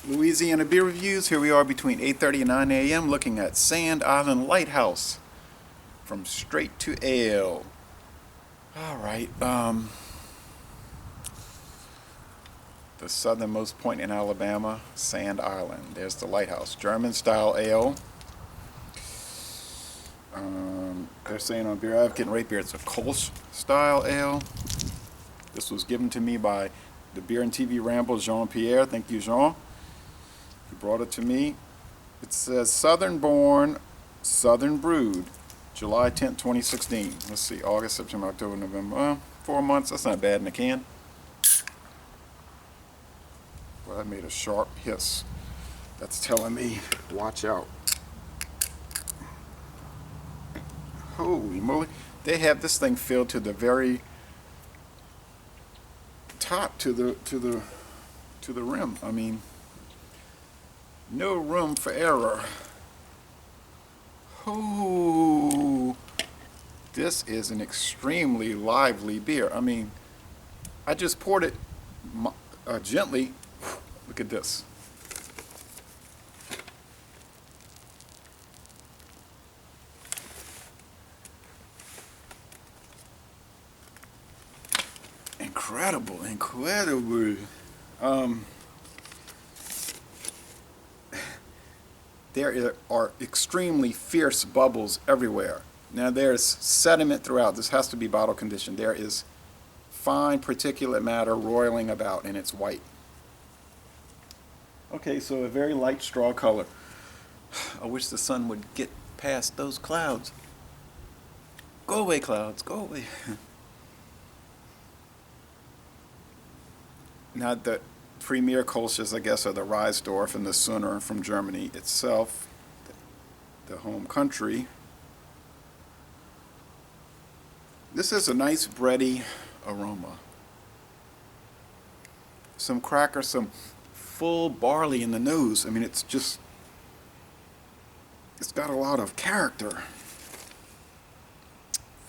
Louisiana beer reviews. Here we are between 8:30 and 9 a.m. looking at Sand Island Lighthouse from Straight to Ale. All right. The southernmost point in Alabama, Sand Island. There's the lighthouse. German style ale. They're saying on Beer Advocate and Rate Beer it's a kolsch-style ale. This was given to me by the Beer and TV Ramble, Jean-Pierre. Thank you, Jean. He brought it to me. It says Southern Born, Southern Brewed, July 10th, 2016. Let's see, August, September, October, November. 4 months. That's not bad in a can. Well, that made a sharp hiss. That's telling me, watch out. Holy moly. They have this thing filled to the very top, to the rim. I mean, no room for error. Oh, this is an extremely lively beer. I mean, I just poured it gently. Look at this. Incredible, incredible. There are extremely fierce bubbles everywhere. Now there's sediment throughout. This has to be bottle conditioned. There is fine particulate matter roiling about, and it's white. Okay, so a very light straw color. I wish the sun would get past those clouds. Go away, clouds, go away. Now the premier kolsches, I guess, are the Reisdorf and the Sooner from Germany itself, the home country. This is a nice bready aroma. Some cracker, some full barley in the nose. I mean, it's got a lot of character.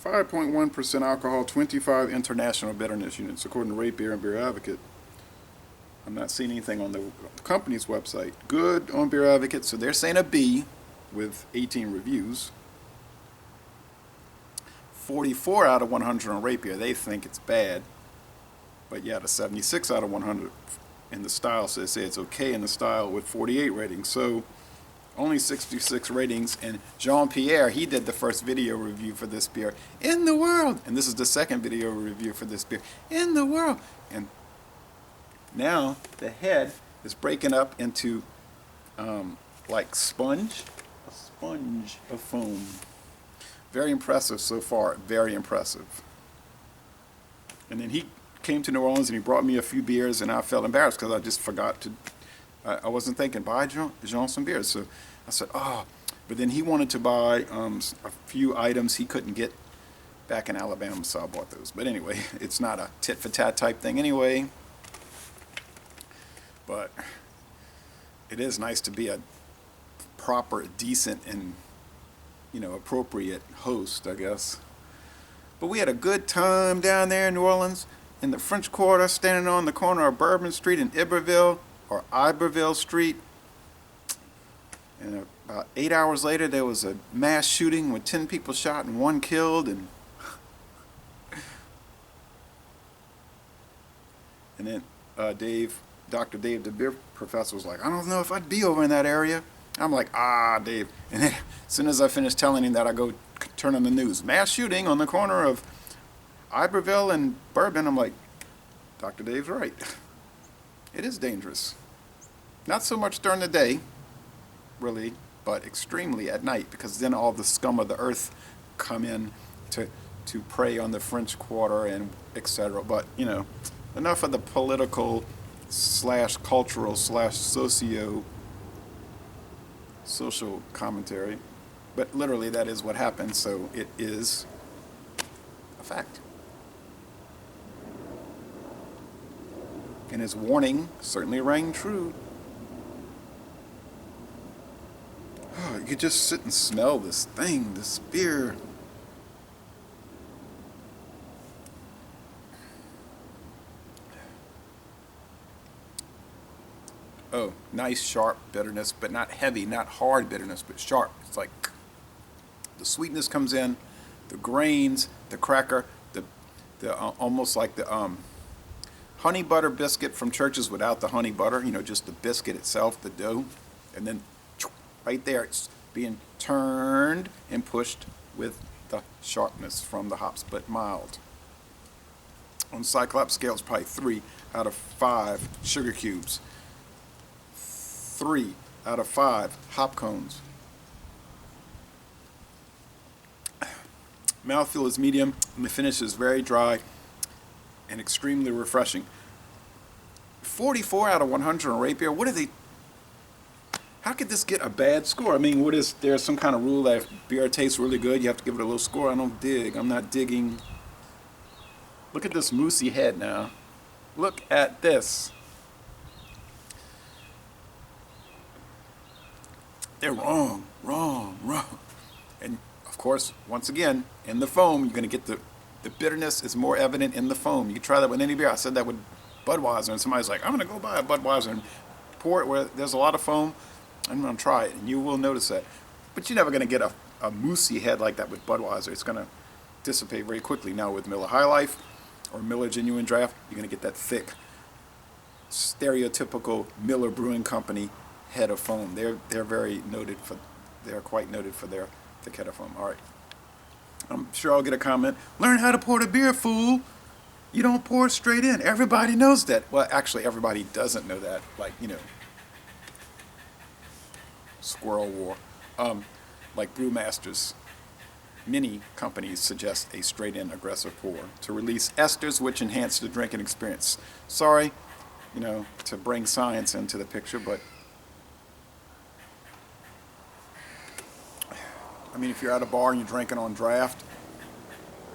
5.1% alcohol, 25 international bitterness units, according to Rate Beer and Beer Advocate. I'm not seeing anything on the company's website. Good on Beer Advocate, so they're saying a B with 18 reviews. 44 out of 100 on Rate Beer. They think it's bad. But yeah, the 76 out of 100 in the style, so they say it's okay in the style with 48 ratings. So only 66 ratings. And Jean-Pierre, he did the first video review for this beer in the world. And this is the second video review for this beer in the world. And now the head is breaking up into like a sponge of foam. Very impressive so far, very impressive. And then he came to New Orleans and he brought me a few beers, and I felt embarrassed because I just forgot to, I wasn't thinking, buy Jean some beers. So I said, oh, but then he wanted to buy a few items he couldn't get back in Alabama, so I bought those. But anyway, it's not a tit for tat type thing anyway. But it is nice to be a proper, decent, and, you know, appropriate host, I guess. But we had a good time down there in New Orleans, in the French Quarter, standing on the corner of Bourbon Street and Iberville, or Iberville Street. And about 8 hours later, there was a mass shooting with 10 people shot and 1 killed. And then Dr. Dave, the beer professor, was like, I don't know if I'd be over in that area. I'm like, Dave. And then as soon as I finished telling him that, I go turn on the news. Mass shooting on the corner of Iberville and Bourbon. I'm like, Dr. Dave's right. It is dangerous. Not so much during the day, really, but extremely at night, because then all the scum of the earth come in to prey on the French Quarter and etc. But, you know, enough of the political / cultural / social commentary. But literally that is what happened, so it is a fact. And his warning certainly rang true. Oh, you could just sit and smell this thing, this beer. Oh, nice sharp bitterness, but not heavy, not hard bitterness, but sharp. It's like the sweetness comes in, the grains, the cracker, the almost like the honey butter biscuit from Churches without the honey butter, just the biscuit itself, the dough, and then right there it's being turned and pushed with the sharpness from the hops, but mild. On the Cyclops scale, it's probably 3 out of 5 sugar cubes, 3 out of 5 hop cones. Mouthfeel is medium, and the finish is very dry and extremely refreshing. 44 out of 100 on rate beer. What are they? How could this get a bad score? I mean, there's some kind of rule that if beer tastes really good, you have to give it a low score? I don't dig. I'm not digging. Look at this moosey head now. Look at this. They're wrong. And of course, once again, in the foam, you're going to get the bitterness is more evident in the foam. You can try that with any beer. I said that with Budweiser, and somebody's like, I'm going to go buy a Budweiser and pour it where there's a lot of foam. I'm going to try it, and you will notice that. But you're never going to get a moosey head like that with Budweiser. It's going to dissipate very quickly. Now with Miller High Life or Miller Genuine Draft, you're going to get that thick, stereotypical Miller Brewing Company head of foam. They're quite noted for their thick head of foam. All right. I'm sure I'll get a comment. Learn how to pour the beer, fool. You don't pour it straight in. Everybody knows that. Well, actually, everybody doesn't know that. Like, Squirrel War. Like Brewmasters. Many companies suggest a straight-in aggressive pour to release esters which enhance the drinking experience. Sorry, to bring science into the picture, but I mean, if you're at a bar and you're drinking on draft,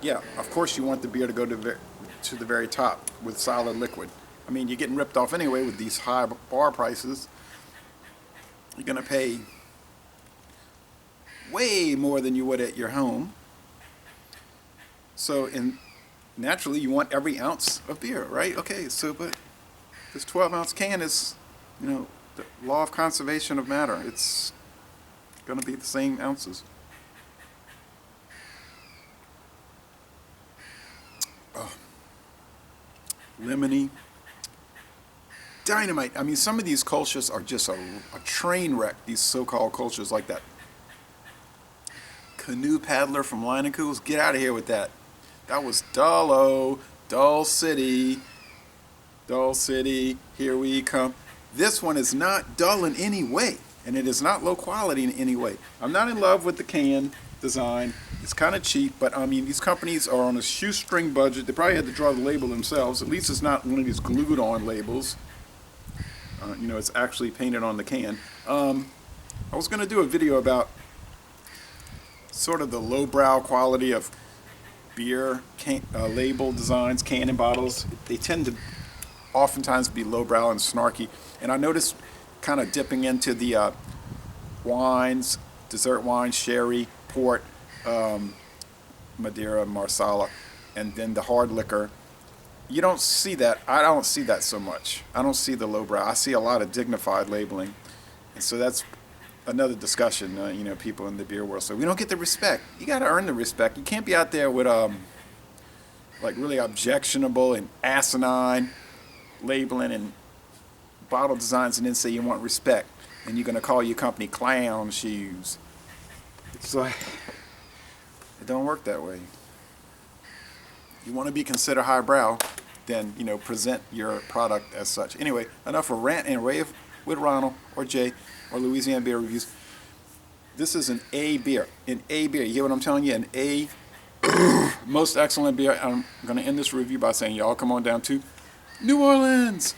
yeah, of course you want the beer to go to the very top with solid liquid. I mean, you're getting ripped off anyway with these high bar prices. You're going to pay way more than you would at your home. So, naturally, you want every ounce of beer, right? Okay, so, but this 12-ounce can is, the law of conservation of matter. It's going to be the same ounces. Lemony, dynamite. I mean, some of these kolsch's are just a train wreck, these so-called kolsch's like that Canoe Paddler from Leinenkugels. Get out of here with that. That was Dull City, here we come. This one is not dull in any way, and it is not low quality in any way. I'm not in love with the can design. It's kind of cheap, but I mean, these companies are on a shoestring budget. They probably had to draw the label themselves. At least it's not one of these glued on labels. It's actually painted on the can. I was going to do a video about sort of the lowbrow quality of beer label designs, can and bottles. They tend to oftentimes be lowbrow and snarky. And I noticed kind of dipping into the wines, dessert wines, sherry, port, Madeira, Marsala, and then the hard liquor. You don't see that. I don't see that so much. I don't see the lowbrow. I see a lot of dignified labeling. And so that's another discussion, people in the beer world. So we don't get the respect. You got to earn the respect. You can't be out there with like really objectionable and asinine labeling and bottle designs and then say you want respect. And you're going to call your company clown shoes. It's like, it don't work that way. You want to be considered highbrow, then, present your product as such. Anyway, enough for rant and rave with Ronald or Jay or Louisiana Beer Reviews. This is an A beer. An A beer. You hear what I'm telling you? An A most excellent beer. I'm going to end this review by saying y'all come on down to New Orleans.